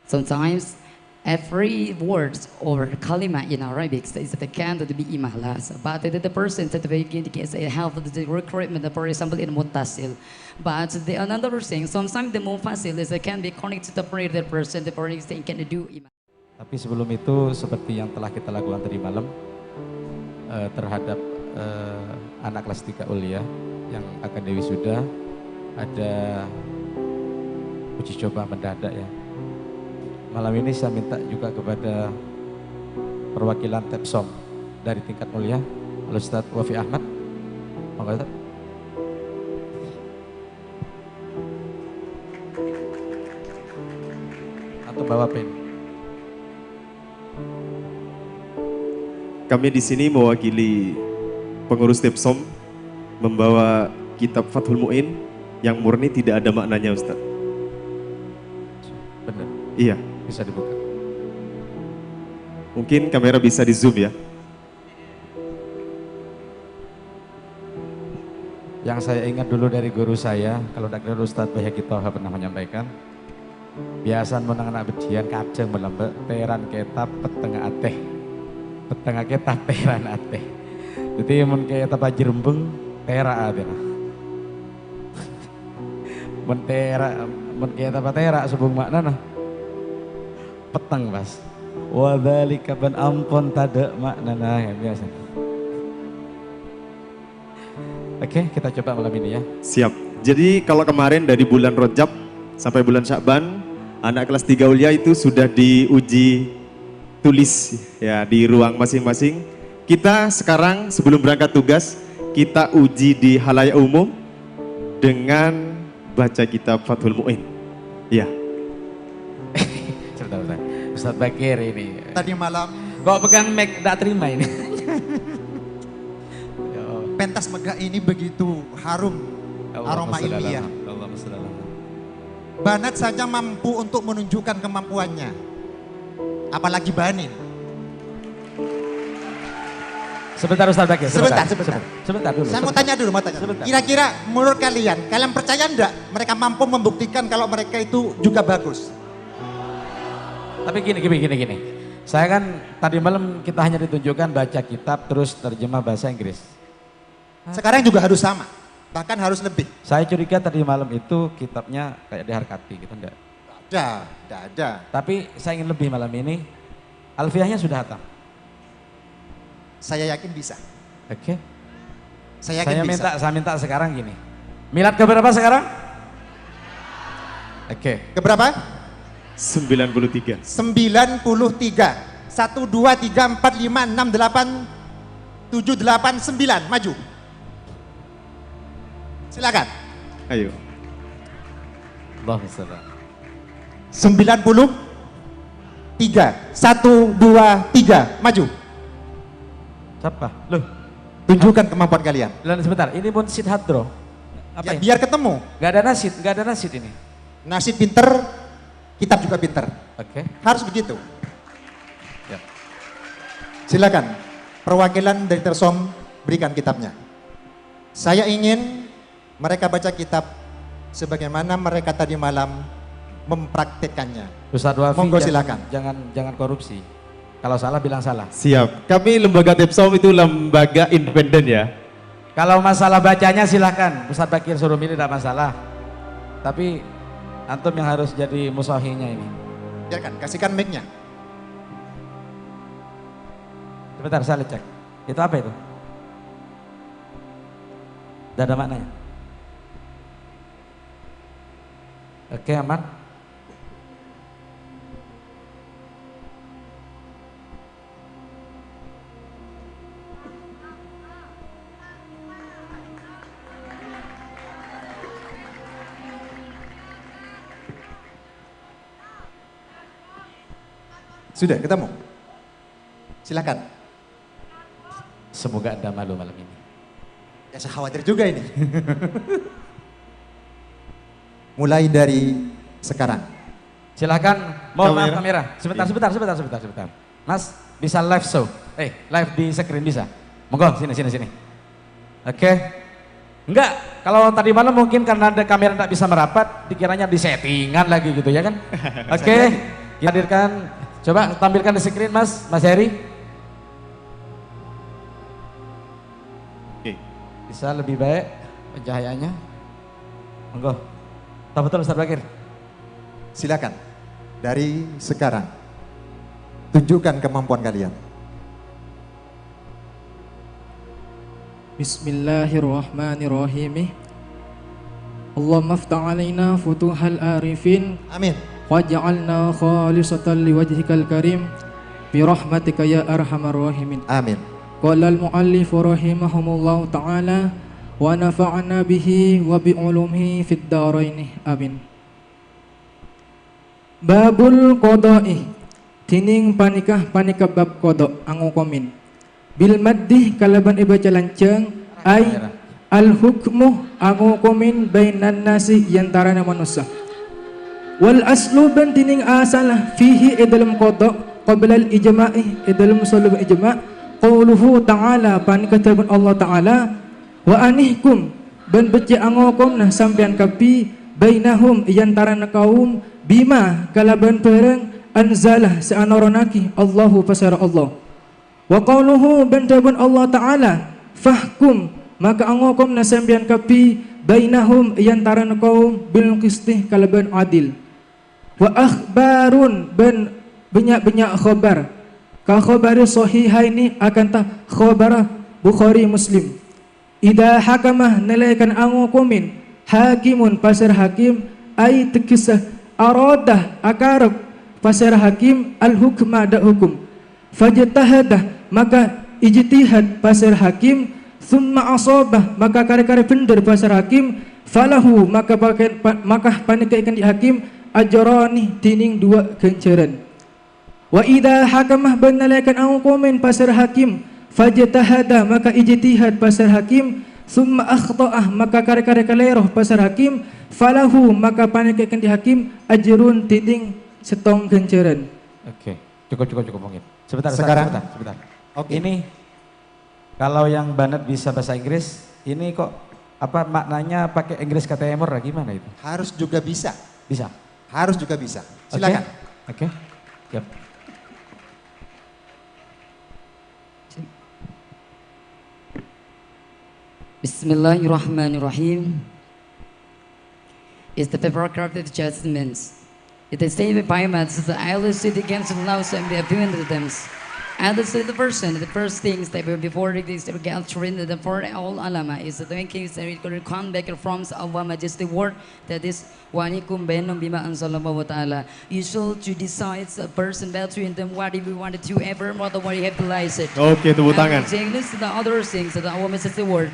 Sometimes every word or kalima in Arabic is the kind to be imahlas, but the person that begin to have the recruitment, for example, in muttasil. But the another thing, sometimes the mufasil is can be connected to the person, the person can do imah. Tapi sebelum itu seperti yang telah kita lakukan tadi malam terhadap anak kelas 3 Ulia yang akan diwisuda, ada uji coba mendadak ya. Malam ini saya minta juga kepada perwakilan Tepsom dari tingkat mulia, Al-Ustaz Wafi Ahmad. Monggo Ustaz. Atau bawa pen. Kami di sini mewakili pengurus Tepsom membawa kitab Fathul Mu'in yang murni tidak ada maknanya, Ustaz. Benar. Iya. Bisa dibuka. Mungkin kamera bisa di zoom ya. Yang saya ingat dulu dari guru saya, kalau Dr. Ustadz Bayhaqi Toha pernah menyampaikan, biasa menang anak bedian kadang melembek teran ketap petengah ateh. Petengah ketap teran ateh. Jadi mun ketap aja rembeng tera ateh. Mun tera, mun ketap tera sebung makna nah. Peteng Mas. Wadzalika ban ampun tada maknana yang biasa. Oke, kita coba malam ini ya. Siap. Jadi kalau kemarin dari bulan Rajab sampai bulan Sya'ban, anak kelas 3 Ulia itu sudah diuji tulis ya di ruang masing-masing. Kita sekarang sebelum berangkat tugas, kita uji di halayak umum dengan baca kitab Fathul Mu'in. Ya. Sebentar. Ustadz Bakir ini. Tadi malam Kok pegang mic tak terima ini? pentas megah ini begitu harum aroma ilmiah. Banat saja mampu untuk menunjukkan kemampuannya. Apalagi Banin. Sebentar Ustadz Bakir. Sebentar dulu. Saya mau tanya dulu. Sebentar. Kira-kira menurut kalian percaya enggak mereka mampu membuktikan kalau mereka itu juga bagus? Tapi gini. Saya kan tadi malam kita hanya ditunjukkan baca kitab terus terjemah bahasa Inggris. Sekarang juga harus sama, bahkan harus lebih. Saya curiga tadi malam itu kitabnya kayak diharkati gitu enggak? Tidak ada. Tapi saya ingin lebih malam ini. Alfiahnya sudah hatam. Saya yakin bisa. Oke. Saya yakin bisa. Saya minta sekarang gini. Milad ke berapa sekarang? Oke. Keberapa? 93. 93. 1, 2, 3, 4, 5, 6, 8, 7, 8, 9. Maju. Silakan. Ayo. Allahu Akbar. 93. 1, 2, 3. Maju. Siapa? Loh. Tunjukkan kemampuan kalian. Sebentar, ini pun Sid Hadro. Apa Ya, ini? biar ketemu. Gak ada nasid ini. Nasib pinter, kitab juga pinter. Oke. Harus begitu. Ya. Silakan. Perwakilan dari Tersom berikan kitabnya. Saya ingin mereka baca kitab sebagaimana mereka tadi malam mempraktikkannya. Ustadz Wafi, Monggo silakan. Jangan korupsi. Kalau salah bilang salah. Siap. Kami lembaga Tepsom itu lembaga independen ya. Kalau masalah bacanya silahkan. Ustadz Bakir suruh milih tidak masalah. Tapi antum yang harus jadi musahinya ini. Biarkan, kasihkan mic-nya. Sebentar saya cek. Itu apa itu? Tidak ada maknanya. Oke, aman. Sudah ketemu? Silakan. Semoga Anda malu malam ini. Ya saya khawatir juga ini. Mulai dari sekarang. Silakan, mohon maaf kamera. Sebentar. Mas, bisa live show? Live di screen bisa? Monggo, sini. Oke. Enggak, kalau tadi malam mungkin karena ada kamera tidak bisa merapat, dikiranya di settingan lagi gitu ya kan? Oke. hadirkan, coba tampilkan di screen Mas Heri. Oke. Bisa lebih baik pencahayaannya. Monggo. Betul Ustaz Bakir. Silakan. Dari sekarang tunjukkan kemampuan kalian. Bismillahirrahmanirrahim. Allahumma aftah alaina futuhal arifin Amin. waj'alna khalisatan liwajhikal karim birahmatika ya arhamar rahimin. Amin. Qala al-muallif rahimahumullah ta'ala wa nafa'na bihi wa bi'ulumihi fid dharain. Amin. Babul qada'i tining panikah bab qada angu komen. Bil maddih kalaban ibaca lanceng ay al hukmu angu komen bainan nasi yantarana manusia. Wal aslu ban tining asalah fihi dalam qada qabla al ijma'i dalam sulub ijma' qauluhu ta'ala pan kataban Allah ta'ala wa anihkum ban beci angokom nah sampean kapi bainahum yantarana kaum bima kalaban perang anzalah seanoronaki Allahu pasara Allah wa qauluhu ban kataban Allah ta'ala fahkum maka angokom nah sampean kapi bainahum yantarana kaum bil qistih kalaban adil wa akhbarun ben banyak khabar ka khabari sahihaini akan tah khabar Bukhari Muslim ida hakamah nalaikan angu kumin hakimun pasar hakim ay tekisah aradah akarab pasar hakim al hukma da hukum fajtahadah maka ijtihad pasar hakim thumma asabah maka kare-kare bener pasar hakim falahu maka panikaikan di hakim ajrani tining dua ganjaran. Wa idza hakamah banalaikan ang komen pasar hakim fajtahada maka ijtihad pasar hakim summa akhta'ah maka kare-kare kaleroh pasar hakim falahu maka panikaikan di hakim ajrun tining setong ganjaran. Oke, cukup mungkin. Sebentar. Oke. Ini kalau yang banget bisa bahasa Inggris, ini kok apa maknanya pakai Inggris kata emor gimana itu? Harus juga bisa. Bisa. Harus juga bisa. Silakan. Oke. Yap. Bismillahirrahmanirrahim. It's the paragraph of judgments. It is stated by Mads that I will sit against the laws and be abandoned them. And the person, the first things that were before this that get trained the for all alama is the kings that it could come back from Allah Majesty word that is wanikum benum bima anzalallahu wa ta'ala. You should to decide a person between them what if we wanted to ever more than what you have realized it. Oke, tepuk tangan. And this the other things that Allah Majesty word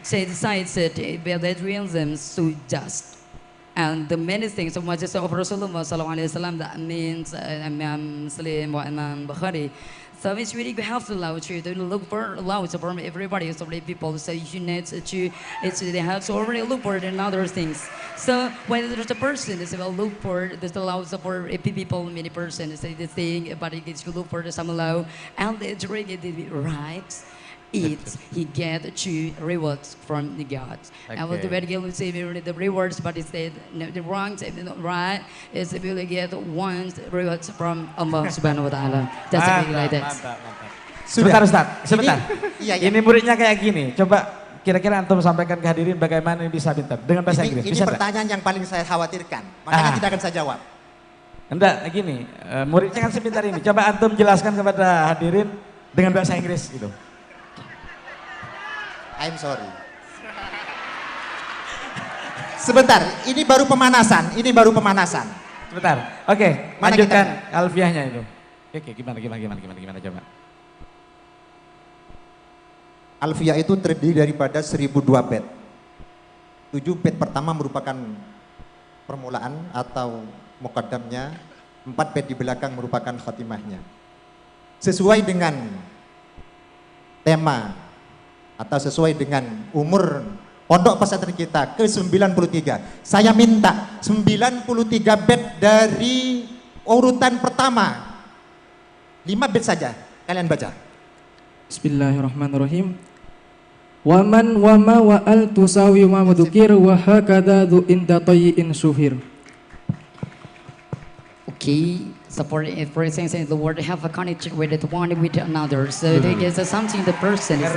say decides it that realism so just. And the many things of Majesty of Rasulullah sallallahu alaihi wasallam that means Imam Muslim or Imam Bukhari. So it's really we have to allow you to look for allowance from everybody, so many people say you need to they have to already look for it and other things. So when there's a person they will look for there's allows for people many person say the thing but it gets to look for the some allow and it's really right. He get to rewards from the God. Okay. And what the very will say the rewards, but it said no, the wrong, not right, is if you get one rewards from Allah Subhanahu Wa Taala. That's something like that. Sebentar Ustaz, sebentar. Iya. Ini muridnya kayak gini. Coba kira-kira antum sampaikan ke hadirin bagaimana ini bisa pintar dengan bahasa Inggris. Ini Bisa pertanyaan yang paling saya khawatirkan. Makanya tidak akan saya jawab. Enggak, gini. Muridnya kan sepintar ini. Coba antum jelaskan kepada hadirin dengan bahasa Inggris gitu. I'm sorry. Sebentar, ini baru pemanasan. Sebentar. Oke, Mana lanjutkan alfiahnya itu. Oke, gimana coba. Alfiah itu terdiri daripada 1002 bait. 7 bait pertama merupakan permulaan atau muqaddamnya, 4 bait di belakang merupakan khatimahnya. Sesuai dengan tema atau sesuai dengan umur pondok pesantren kita ke-93. Saya minta 93 bait dari urutan pertama. 5 bait saja kalian baca. Bismillahirrahmanirrahim. Waman wama wa al tusawi ma mudukir wa hakadha dhu inda tayyin suhir. Okay, supporting it, for example, the word have a connection with it one with another. So there is something the person is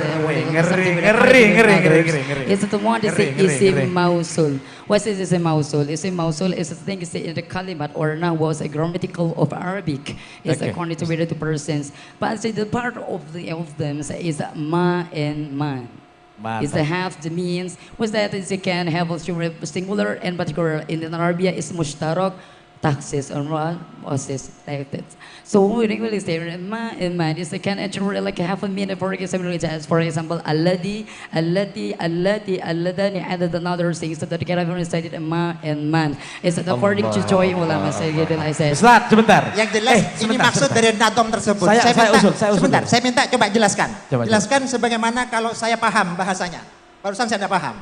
It's the one that say isim mausul. What is isim mausul? Isim mausul is a thing is in the kalimat or now was a grammatical of Arabic. It's Okay. a connection with the persons. But say the part of them is ma and man. Is the have the means was that is it can have a singular and particular in Arabia is mushtarak taxes or was like that. So we really say ma and man is can actually like have a meaning for example alladhi alladani added another things that can have recited ma and man. Is according to Choi ulama say I said. Ustaz, sebentar. Yang jelas ini maksud dari nadom tersebut. Saya usul. Sebentar, saya minta coba jelaskan. Coba. Jelaskan sebagaimana kalau saya paham bahasanya. Barusan saya tidak paham.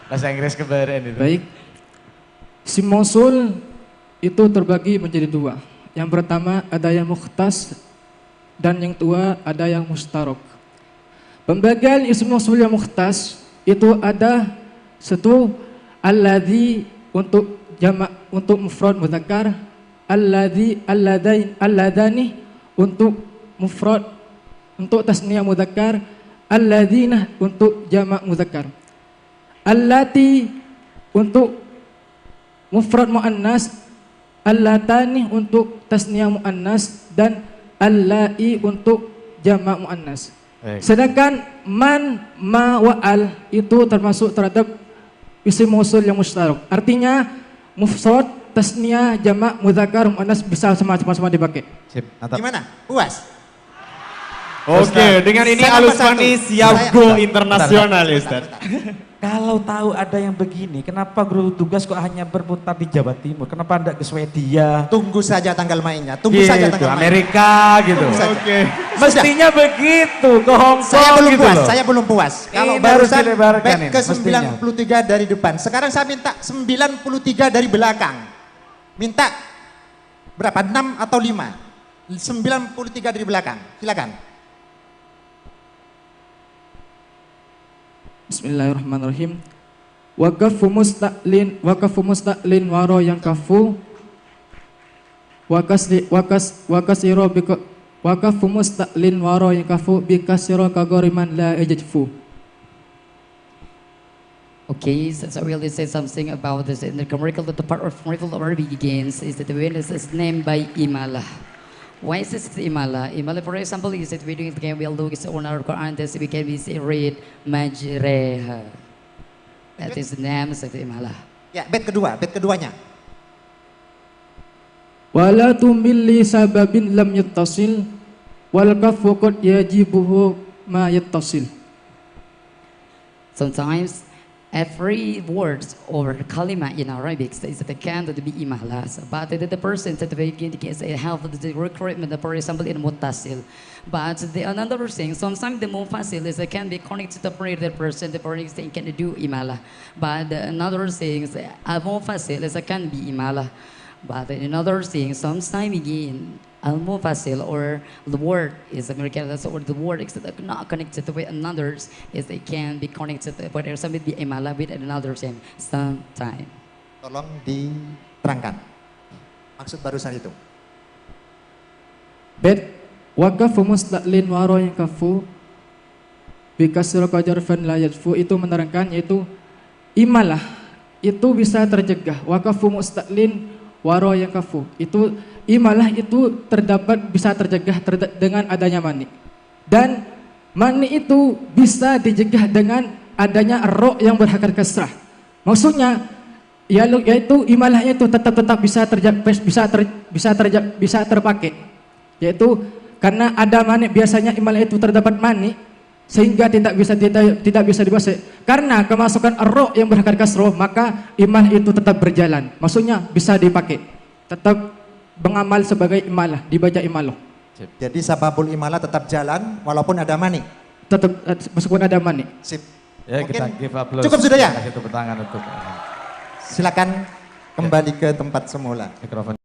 Bahasa Inggris kemarin itu. Baik. Isim mausul itu terbagi menjadi dua. Yang pertama ada yang mukhtas dan yang kedua ada yang mustarok. Pembagian isim mausul yang mukhtas itu ada satu alladzi untuk jamak untuk mufrad mudzakkar, alladzi alladani untuk mufrad untuk tasniyah mudzakkar, alladzina untuk jamak mudzakkar. Allati untuk mufrad muannas, allatani untuk tasniyah muannas dan allai untuk jamak muannas. Sedangkan man, ma, wa al itu termasuk terhadap isim mausul yang mustarok. Artinya mufrad, tasniyah, jamak, mudzakkar, muannas bisa sama-sama dipakai. Sip, mantap. Gimana? Puas? Oke, dengan ini Saya Alus nomor Fani satu. siap Saya- go internasional ya Ustaz. Kalau tahu ada yang begini, kenapa guru tugas kok hanya berputar di Jawa Timur? Kenapa enggak ke Swedia? Tunggu saja tanggal mainnya. Tunggu Gitu, saja tanggal mainnya. Amerika gitu. Tunggu saja. Oke. Mestinya begitu, ke Hong Kong Saya belum gitu puas, loh. saya belum puas. Kalau Ini harus barusan dilebarkan back ini, ke mestinya. 93 dari depan. Sekarang saya minta 93 dari belakang. Minta berapa? 6 atau 5? 93 dari belakang. Silakan. Bismillahirrahmanirrahim. Waqafu musta'lin waro yang kafu wakasiro bika waqafu musta'lin waro yang kafu bikasiro kagoriman la ejajfu. Okay, so I really say something about this. In the grammatical, the part of grammatical already begins is that the witness is named by imala. Why is this imala? Imala, for example, is that we doing the game we'll look on our Quran, this we can be say read majreha. That is the name of the imala. Ya, bed keduanya. Wala tumilli sababin lam yattasil wal kafu qad yajibuhu ma yattasil. Sometimes every word or kalima in Arabic is the can to be imahlas, but the person that we can have the recruitment, for example, in muttasil. But the another thing, sometimes the mufasil is can be connected to the person, the person can do imala. But another thing is a mufasil is can be imala. But another thing, sometimes again, al-mufasil or the word is American, or the word is not connected with another, is they can be connected, but there's something be imala with another thing sometime. Tolong diterangkan. Maksud barusan itu. Bet waqafu musta'lin waro yang kafu bikasiro kajarfan la yajfu itu menerangkan yaitu imalah itu bisa terjegah. Waqafu musta'lin waro yang kafu itu imalah itu terdapat bisa terjegah dengan adanya mani. Dan mani itu bisa dijegah dengan adanya ro yang berhakat kasrah. Maksudnya yaitu imalahnya itu tetap bisa terpakai. Yaitu karena ada mani biasanya imalah itu terdapat mani sehingga tidak bisa dibahas. Karena kemasukan ro yang berhakat kasrah maka imalah itu tetap berjalan. Maksudnya bisa dipakai. Tetap mengamal sebagai imalah, dibaca imalah. Jadi sababul imalah tetap jalan walaupun ada mani. Tetap meskipun ada mani. Sip. Ya, Mungkin kita give applause. cukup sudah ya? Kasih tepuk tangan untuk Silakan kembali ke tempat semula. mikrofon.